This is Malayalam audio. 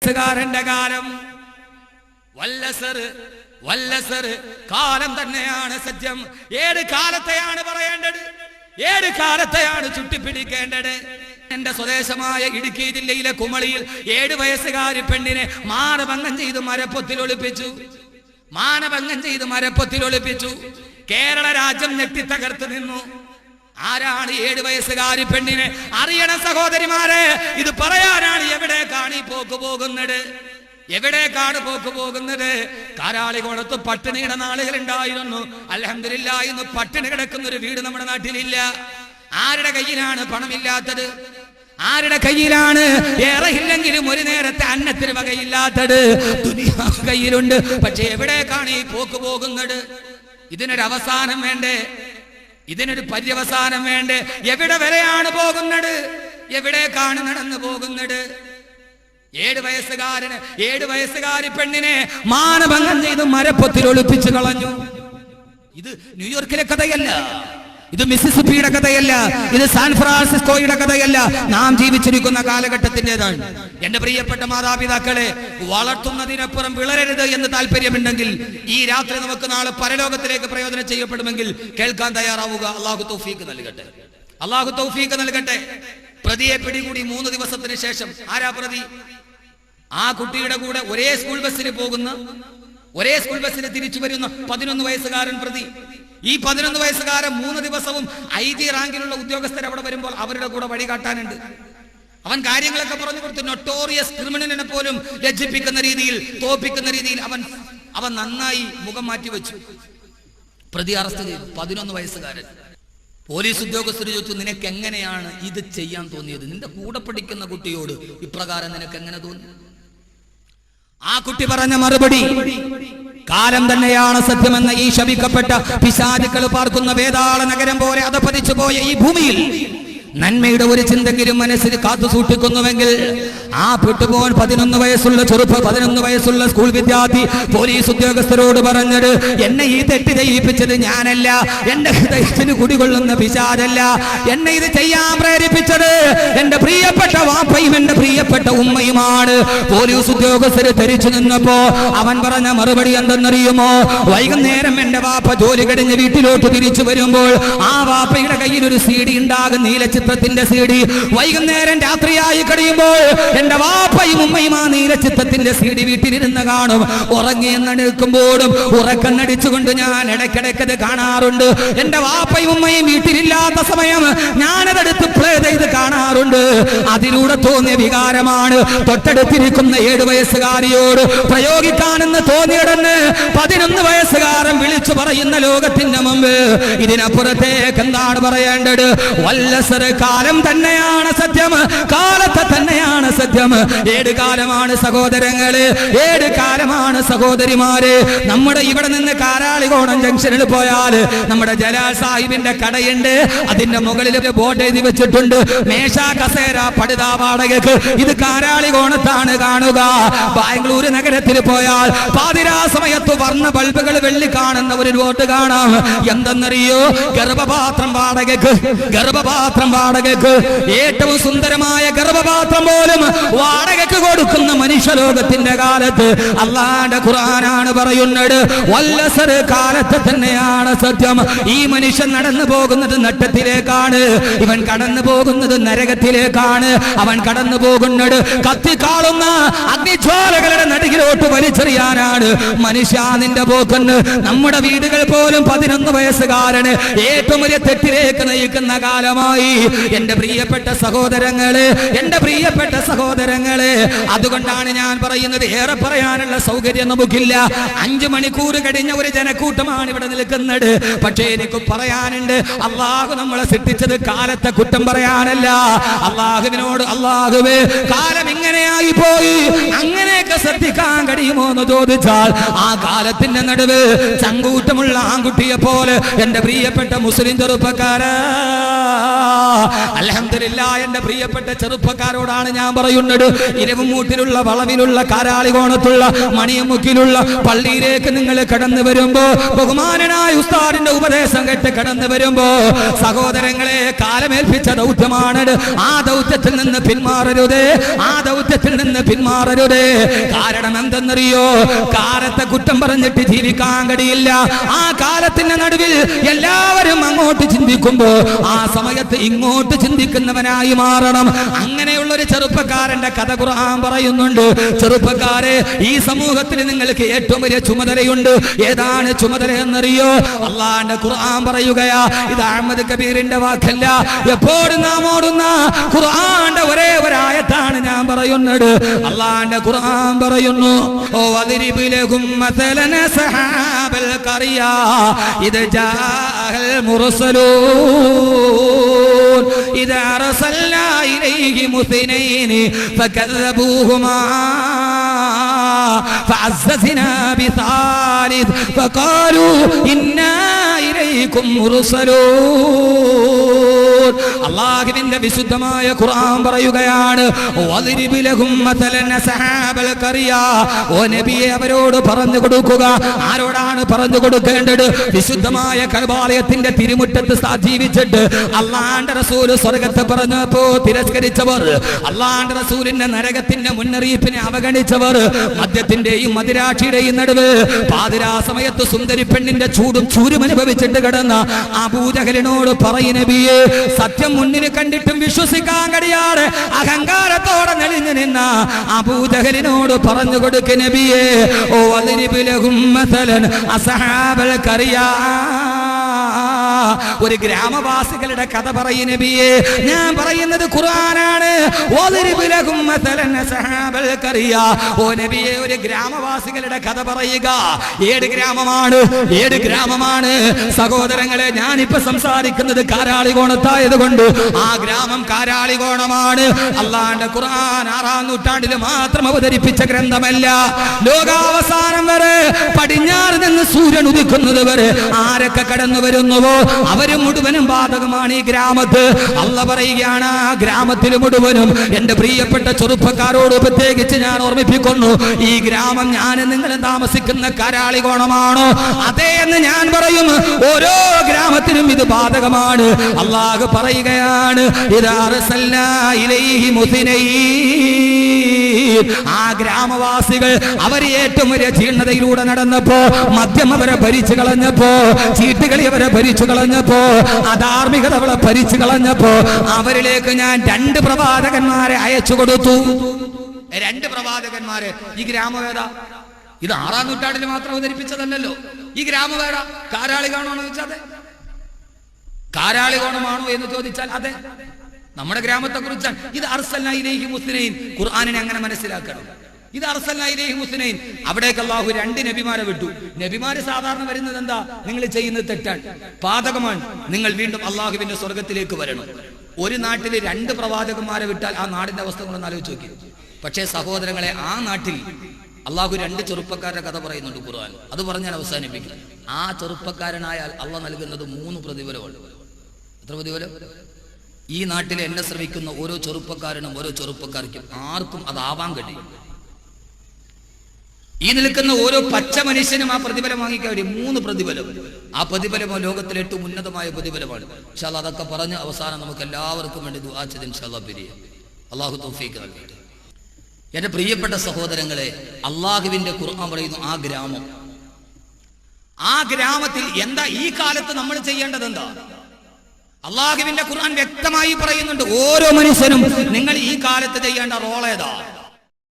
വയസ്സുകാരന്റെ കാലം. വല്ലസർ കാലം തന്നെയാണ് സത്യം. ഏത് കാലത്തെയാണ് പറയേണ്ടത്? ഏത് കാലത്തെയാണ് ചുട്ടിപ്പിടിക്കേണ്ടത്? എന്റെ സ്വദേശമായ ഇടുക്കി ജില്ലയിലെ കുമളിയിൽ 7 വയസ്സുകാരി പെണ്ണിനെ മാനഭംഗം ചെയ്ത് മരപ്പൊത്തിൽ ഒളിപ്പിച്ചു. കേരള രാജ്യം ഞെട്ടിത്തകർത്ത് നിന്നു. ആരാണ് 7 വയസ്സുകാരി പെണ്ണിനെ? അറിയണം സഹോദരിമാരെ, ഇത് പറയാനാണ് എവിടേക്കാണ് പോക്ക് പോകുന്നത്? കാരാളികോണത്ത് പട്ടിണിയുടെ നാളുകൾ ഉണ്ടായിരുന്നു. അൽഹംദുലില്ലാ, ഇന്ന് പട്ടിണി കിടക്കുന്ന ഒരു വീട് നമ്മുടെ നാട്ടിലില്ല. ആരുടെ കയ്യിലാണ് പണമില്ലാത്തത്? ആരുടെ കയ്യിലാണ് ഏറെയില്ലെങ്കിലും ഒരു നേരത്തെ അന്നത്തിന് വകയില്ലാത്തത്? ദുനിയാവ് കയ്യിലുണ്ട്. പക്ഷെ എവിടേക്കാണ് ഈ പോക്ക് പോകുന്നത്? ഇതിനൊരു അവസാനം വേണ്ടേ? ഇതിനൊരു പര്യവസാനം വേണ്ടേ? എവിടെ വരെയാണ് പോകുന്നത്? എവിടേക്കാണ് നടന്നു പോകുന്നത്? 7 വയസ്സുകാരി പെണ്ണിനെ മാനഭംഗം ചെയ്ത് മരപ്പൊത്തിൽ ഒളിപ്പിച്ചു കളഞ്ഞു. ഇത് ന്യൂയോർക്കിലെ കഥയല്ല, ഇത് മിസിസിപ്പിയുടെ കഥയല്ല, ഇത് സാൻ ഫ്രാൻസിസ്കോയുടെ കഥയല്ല. നാം ജീവിച്ചിരിക്കുന്ന കാലഘട്ടത്തിൻ്റെതാണ്. എന്റെ പ്രിയപ്പെട്ട മാതാപിതാക്കളെ, വളർത്തുന്നതിനപ്പുറം വിളരരുത് എന്ന് താല്പര്യമുണ്ടെങ്കിൽ ഈ രാത്രി നമുക്ക് നാളെ പരലോകത്തിലേക്ക് പ്രയോജനം ചെയ്യപ്പെടുമെങ്കിൽ കേൾക്കാൻ തയ്യാറാവുക. അള്ളാഹു തൗഫീഖ് നൽകട്ടെ. പ്രതിയെ പിടികൂടി 3 ദിവസത്തിന് ശേഷം. ആരാ പ്രതി? ആ കുട്ടിയുടെ കൂടെ ഒരേ സ്കൂൾ ബസ്സിന് തിരിച്ചു വരുന്ന 11 വയസ്സുകാരൻ പ്രതി. ഈ 11 വയസ്സുകാരൻ 3 ദിവസവും IG റാങ്കിലുള്ള ഉദ്യോഗസ്ഥർ അവിടെ വരുമ്പോൾ അവരുടെ കൂടെ വഴികാട്ടാനുണ്ട്. അവൻ കാര്യങ്ങളൊക്കെ പറഞ്ഞു കൊടുത്തു. നൊട്ടോറിയസ് ക്രിമിനലിനെ പോലും ലജ്ജിപ്പിക്കുന്ന രീതിയിൽ, തോപ്പിക്കുന്ന രീതിയിൽ അവൻ നന്നായി മുഖം മാറ്റി വെച്ചു. പ്രതി അറസ്റ്റ് ചെയ്തു. 11 വയസ്സുകാരൻ. പോലീസ് ഉദ്യോഗസ്ഥർ ചോദിച്ചു, നിനക്ക് എങ്ങനെയാണ് ഇത് ചെയ്യാൻ തോന്നിയത്? നിന്റെ കൂടെ പഠിക്കുന്ന കുട്ടിയോട് ഇപ്രകാരം നിനക്ക് എങ്ങനെ തോന്നി? ആ കുട്ടി പറഞ്ഞ മറുപടി, കാലം തന്നെയാണ് സത്യമെന്ന ഈ ശപിക്കപ്പെട്ട പിശാചുക്കൾ പാർക്കുന്ന വേതാള നഗരം പോലെ അധപതിച്ചു പോയ ഈ ഭൂമിയിൽ നന്മയുടെ ഒരു ചിന്തെങ്കിലും മനസ്സിൽ കാത്തു സൂക്ഷിക്കുന്നുവെങ്കിൽ ആ പെട്ടുപോൻ 11 വയസ്സുള്ള സ്കൂൾ വിദ്യാർത്ഥി പോലീസ് ഉദ്യോഗസ്ഥരോട് പറഞ്ഞത്, എന്നെ ഈ തെറ്റ് ചെയ്യിപ്പിച്ചത് ഞാനല്ല, എന്റെ ഹൃദയത്തിന് കുടികൊള്ളുന്ന പിശാചല്ല, എന്നെ ഇത് ചെയ്യാൻ പ്രേരിപ്പിച്ചത് എന്റെ പ്രിയപ്പെട്ട വാപ്പയും എന്റെ പ്രിയപ്പെട്ട ഉമ്മയുമാണ്. പോലീസ് ഉദ്യോഗസ്ഥര് ധരിച്ചു നിന്നപ്പോ അവൻ പറഞ്ഞ മറുപടി എന്തെന്നറിയുമോ? വൈകുന്നേരം എന്റെ വാപ്പ ജോലി കഴിഞ്ഞ് വീട്ടിലോട്ട് തിരിച്ചു വരുമ്പോൾ ആ വാപ്പയുടെ കയ്യിൽ ഒരു CD ഉണ്ടാകും, നീലച്ചിത്രത്തിന്റെ CD. വൈകുന്നേരം രാത്രിയായി കഴിയുമ്പോൾ എന്റെ വാപ്പയും ഉമ്മയും ആ നീലച്ചിത്രത്തിന്റെ CD വീട്ടിലിരുന്ന് കാണും. ഉറങ്ങിയെന്നെടുക്കുമ്പോഴും ഉറക്കണ്ണടിച്ചുകൊണ്ട് ഞാൻ ഇടയ്ക്കിടയ്ക്കത് കാണാറുണ്ട്. എന്റെ വാപ്പയും ഉമ്മയും വീട്ടിലില്ലാത്ത സമയം ഞാനതെടുത്ത് പ്ലേ ചെയ്ത് കാണാറുണ്ട്. അതിലൂടെ തോന്നിയ വികാരമാണ് തൊട്ടടുത്തിരിക്കുന്ന 7 വയസ്സുകാരിയോട് പ്രയോഗിക്കാനെന്ന് തോന്നിയതെന്ന് 11 വയസ്സുകാരൻ വിളിച്ചു പറയുന്ന ലോകത്തിന്റെ മുമ്പ് ഇതിനപ്പുറത്തേക്ക് എന്താണ് പറയേണ്ടത്? വല്ലസർ കാലം തന്നെയാണ് സത്യം, കാലത്തെ തന്നെയാണ് സത്യം. 7 കാലമാണ് സഹോദരങ്ങള്, 7 കാലമാണ് സഹോദരിമാര്. നമ്മുടെ ഇവിടെ നിന്ന് കാരാളികോണം ജംഗ്ഷനിൽ പോയാൽ നമ്മുടെ ജലാൽ സാഹിബിന്റെ കടയുണ്ട്. അതിന്റെ മുകളിൽ ബോർഡ് എഴുതി വെച്ചിട്ടുണ്ട്, മേശ കസേര പടുതാ വാടകയ്ക്ക്. ഇത് കാരാളികോണത്താണ് കാണുക. ബാംഗ്ലൂർ നഗരത്തിൽ പോയാൽ പാതിരാ സമയത്ത് വർണ്ണ ബൾബുകൾ വെള്ളി കാണുന്ന ഒരു ബോർഡ് കാണാം. എന്തെന്നറിയോ? ഗർഭപാത്രം വാടകയ്ക്ക്. ഏറ്റവും സുന്ദരമായ ഗർഭപാത്രം പോലും വാടകയ്ക്ക് കൊടുക്കുന്ന മനുഷ്യലോകത്തിന്റെ കാലത്ത് അല്ലാഹുവിന്റെ ഖുർആനാണ് പറയുന്നത്, വല്ലസർ കാലത്ത് തന്നെയാണ് സത്യം. ഈ മനുഷ്യൻ നടന്നു പോകുന്നത് നട്ടത്തിലേക്കാണ്, ഇവൻ കടന്നു പോകുന്നത് നരകത്തിലേക്കാണ്. അവൻ കടന്നു പോകുന്നത് കത്തിക്കാളുന്ന അഗ്നിജ്വാലകളുടെ നടുകിലോട്ട് വലിച്ചെറിയാനാണ്. മനുഷ്യ നിന്റെ പോക്കെന്ന് നമ്മുടെ വീടുകൾ പോലും 11 വയസ്സുകാരന് ഏറ്റവും വലിയ തെറ്റിലേക്ക് നയിക്കുന്ന കാലമായി. എന്റെ പ്രിയപ്പെട്ട സഹോദരങ്ങളെ, അതുകൊണ്ടാണ് ഞാൻ പറയുന്നത്, ഏറെ പറയാനുള്ള സൗകര്യം നമുക്കില്ല. 5 മണിക്കൂർ കഴിഞ്ഞ ഒരു ജനക്കൂട്ടമാണ് ഇവിടെ നിൽക്കുന്നത്. പക്ഷേ എനിക്ക് പറയാനുണ്ട്, അള്ളാഹു നമ്മളെ സൃഷ്ടിച്ചത് കാലത്തെ കുറ്റം പറയാനല്ല. അള്ളാഹുവിനോട്, അള്ളാഹുവേ കാലം ഇങ്ങനെയായി പോയി, അങ്ങനെയൊക്കെ ശ്രദ്ധിക്കാൻ കഴിയുമോ എന്ന് ചോദിച്ചാൽ ആ കാലത്തിന്റെ നടുവ് ചങ്കൂറ്റമുള്ള ആൺകുട്ടിയെ പോലെ എന്റെ പ്രിയപ്പെട്ട മുസ്ലിം ചെറുപ്പക്കാരാ, അൽഹംദുലില്ലാഹ്, എന്റെ പ്രിയപ്പെട്ട ചെറുപ്പക്കാരോടാണ് ഞാൻ പറയുന്നത്. ഇരവുമൂട്ടിലുള്ള വളവിലുള്ള കാരാളികോണത്തുള്ള മണിയമുക്കിലുള്ള പള്ളിയിലേക്ക് നിങ്ങൾ കടന്നു വരുമ്പോ, ബഹുമാനനായ ഉസ്താദിന്റെ ഉപദേശം കേട്ട് കടന്നു വരുമ്പോ, സഹോദരങ്ങളെ, കാലമേൽപ്പിച്ച ദൗത്യമാണ്. ആ ദൗത്യത്തിൽ നിന്ന് പിന്മാറരുതേ, ആ ദൗത്യത്തിൽ നിന്ന് പിന്മാറരുതേ. കാരണം എന്തെന്നറിയോ? കാലത്തെ കുറ്റം പറഞ്ഞിട്ട് ജീവിക്കാൻ കഴിയില്ല. ആ കാലത്തിന്റെ നടുവിൽ എല്ലാവരും അങ്ങോട്ട് ചിന്തിക്കുമ്പോ ആ സമയത്ത് ഇങ്ങോട്ട് ചിന്തിക്കുന്നവനായി മാറണം. അങ്ങനെയുള്ള ഒരു ചെറുപ്പക്കാരന്റെ കഥ ഖുർആൻ പറയുന്നുണ്ട്. ചെറുപ്പക്കാരെ, ഈ സമൂഹത്തിൽ നിങ്ങൾക്ക് ഏറ്റവും വലിയ ചുമതലയുണ്ട്. ഏതാണ് ചുമതല എന്നറിയോ? അള്ളാന്റെ ഖുർആൻ പറയുകയാ. ഇത് അഹമ്മദ് കബീറിന്റെ വാക്കല്ല, എപ്പോഴും നാം ഓടുന്ന ഖുർആന്റെ ഒരേ ഒരായത്താണ് ഞാൻ പറയുന്നത്. അള്ളാന്റെ ഖുർആൻ പറയുന്നു, ഓ വദ്രിബ് ലഹും മസലന സഹാബൽ ഖറിയ ഇദ ജാഅൽ മുർസലൂൻ ഇദ അർസൽനാ ഇലൈഹിം മുസ്നൈൻ ഫകذبوهما فعززنا بثالث فقالوا إنا إليكم مرسلون. അല്ലാഹുവിന്റെ വിശുദ്ധമായ ഖുർആൻ പറയുകയാണ്, വദ്രിബ് ലഹും മസലന സഹാബൽ ഖറിയ. ഓ നബിയെ, അവരോട് പറഞ്ഞു കൊടുക്കുക. ആരോടാണ് പറഞ്ഞു കൊടുക്കേണ്ടത്? വിശുദ്ധമായ കഅബാലയത്തിന്റെ തിരുമുറ്റത്ത് ജീവിച്ചിട്ട് അല്ലാഹുവിന്റെ റസൂൽ സ്വർഗ്ഗത്തെ പറഞ്ഞപ്പോ തിരസ്കരിച്ചവർ, അല്ലാഹുവിന്റെ റസൂലിന്റെ നരകത്തിന്റെ മുന്നറിയിപ്പിനെ അവഗണിച്ചവർ, മദ്യത്തിന്റെയും മദിരാക്ഷിയുടെയും നടുവ് പാതിരാ സമയത്ത് സുന്ദരി പെണ്ണിന്റെ ചൂടും ചൂരും അനുഭവിച്ചിട്ട് കിടന്ന അബൂജഹലിനോട് പറയും, നബിയെ, സത്യം മുന്നിൽ കണ്ടിട്ടും വിശ്വസിക്കാൻ കഴിയാതെ അഹങ്കാരത്തോടെ നെളിഞ്ഞു നിന്ന അബൂജഹലിനോട് പറഞ്ഞു കൊടുക്ക് നബിയെ, ഓ വദ്രിബ് ലഹും മസലൻ അസ്ഹാബൽ ഖറിയ. ഒരു ഗ്രാമവാസികളുടെ കഥ പറയും നബിയെ. ഞാൻ പറയുന്നത് ഖുർആനാണ്. വദ്രിബ് ലഹും മസലൻ അസ്ഹാബൽ ഖറിയ. ഓ നബിയെ, ഒരു ഗ്രാമവാസികളുടെ കഥ പറയുക. ഏത് ഗ്രാമമാണ്? ഏത് ഗ്രാമമാണ്? സഹോദരങ്ങളെ, ഞാനിപ്പോ സംസാരിക്കുന്നത് കാരാളികോണത്തായത് കൊണ്ട് ആ ഗ്രാമം കാരാളികോണമാണ്. അള്ളാന്റെ ഖുർആൻ 6-ാം നൂറ്റാണ്ടിൽ മാത്രം അവതരിപ്പിച്ച ഗ്രന്ഥമല്ല. ലോകാവസാനം വരെ, പടിഞ്ഞാറ് നിന്ന് സൂര്യൻ ഉദിക്കുന്നത് വരെ ആരൊക്കെ കടന്നു വരുന്നുവോ അവര് മുഴുവനും ബാധകമാണ് ഈ ഗ്രാമത്ത്. അള്ള പറയുകയാണ്, ആ ഗ്രാമത്തിൽ മുഴുവനും എന്റെ പ്രിയപ്പെട്ട ചെറുപ്പക്കാരോട് പ്രത്യേകിച്ച് ഞാൻ ഓർമ്മിപ്പിക്കുന്നു, ഈ ഗ്രാമം ഞാൻ നിങ്ങൾ താമസിക്കുന്ന കാരാളികോണമാണോ? അതേ എന്ന് ഞാൻ പറയും. ഓരോ ഗ്രാമത്തിനും ഇത് ബാധകമാണ്. അള്ളാഹു പറയുകയാണ്, ഇദാ അർസൽനാ ഇലൈഹി മുസ്നൈൻ. ആ ഗ്രാമവാസികൾ അവർ ഏറ്റവും വലിയ ജീർണതയിലൂടെ നടന്നപ്പോ, മദ്യം അവരെ ഭരിച്ചു കളഞ്ഞപ്പോ, ചീട്ടുകളി അവരെ ഭരിച്ചു കളഞ്ഞപ്പോ, അധാർമികത അവളെ ഭരിച്ചു കളഞ്ഞപ്പോ, അവരിലേക്ക് ഞാൻ 2 പ്രവാചകന്മാരെ അയച്ചു കൊടുത്തു. 2 പ്രവാചകന്മാരെ. ഈ ഗ്രാമവേദ ഇത് 6-ാം നൂറ്റാണ്ടിൽ മാത്രം അവതരിപ്പിച്ചതല്ലോ. ഈ ഗ്രാമവേദ കാരാളികോണമാണോ എന്ന് ചോദിച്ചാൽ അതെ. കാരാളികോണമാണോ എന്ന് ചോദിച്ചാൽ അതെ. നമ്മുടെ ഗ്രാമത്തെ കുറിച്ചാണ്. ഇത് അർസൽനാ ഇലൈഹി മുസ്നൈൻ. ഖുർആനിനെ അങ്ങനെ മനസ്സിലാക്കണം. ഇത് അർസൽനാ ഇലൈഹി മുസ്നൈൻ. അവിടേക്ക് അല്ലാഹു 2 നബിമാരെ വിട്ടു. നബിമാര് സാധാരണ വരുന്നത് എന്താ? നിങ്ങൾ ചെയ്യുന്നത് തെറ്റാണ്, പാതകമാണ്, നിങ്ങൾ വീണ്ടും അല്ലാഹുവിന്റെ സ്വർഗത്തിലേക്ക് വരണം. ഒരു നാട്ടിൽ 2 പ്രവാചകന്മാരെ വിട്ടാൽ ആ നാടിന്റെ അവസ്ഥ കൊണ്ടൊന്ന് ആലോചിച്ച് നോക്കി. പക്ഷേ സഹോദരങ്ങളെ, ആ നാട്ടിൽ അല്ലാഹു 2 ചെറുപ്പക്കാരുടെ കഥ പറയുന്നുണ്ട് ഖുർആൻ. അത് പറഞ്ഞാൽ അവസാനിപ്പിക്കും. ആ ചെറുപ്പക്കാരനായാൽ അള്ളാഹ് നൽകുന്നത് 3 പ്രതിഫലമാണ്. എത്ര പ്രതിഫലം? ഈ നാട്ടിൽ എന്നെ ശ്രമിക്കുന്ന ഓരോ ചെറുപ്പക്കാരനും ഓരോ ചെറുപ്പക്കാർക്കും ആർക്കും അതാവാൻ കഴിയും. ഈ നിൽക്കുന്ന ഓരോ പച്ച മനുഷ്യനും ആ പ്രതിഫലം വാങ്ങിക്കാൻ കഴിയും. 3 പ്രതിഫലം. ആ പ്രതിഫലമോ ലോകത്തിലെ ഏറ്റവും ഉന്നതമായ പ്രതിഫലമാണ്. ഇൻഷാ അല്ലാഹ് അതൊക്കെ പറഞ്ഞ് അവസാനം നമുക്ക് എല്ലാവർക്കും വേണ്ടി ദുആ ചെയ്ത് ഇൻഷാ അല്ലാഹ് പിരിയാം. അല്ലാഹു തൗഫീഖ് നൽകട്ടെ. എന്റെ പ്രിയപ്പെട്ട സഹോദരങ്ങളെ, അള്ളാഹുവിന്റെ ഖുർആൻ പറയുന്നു, ആ ഗ്രാമത്തിൽ എന്താ ഈ കാലത്ത് നമ്മൾ ചെയ്യേണ്ടത്? എന്താ? അള്ളാഹുവിന്റെ ഖുർആൻ വ്യക്തമായി പറയുന്നുണ്ട്. ഓരോ മനുഷ്യനും നിങ്ങൾ ഈ കാലത്ത് ചെയ്യേണ്ട റോൾ ഏതാ?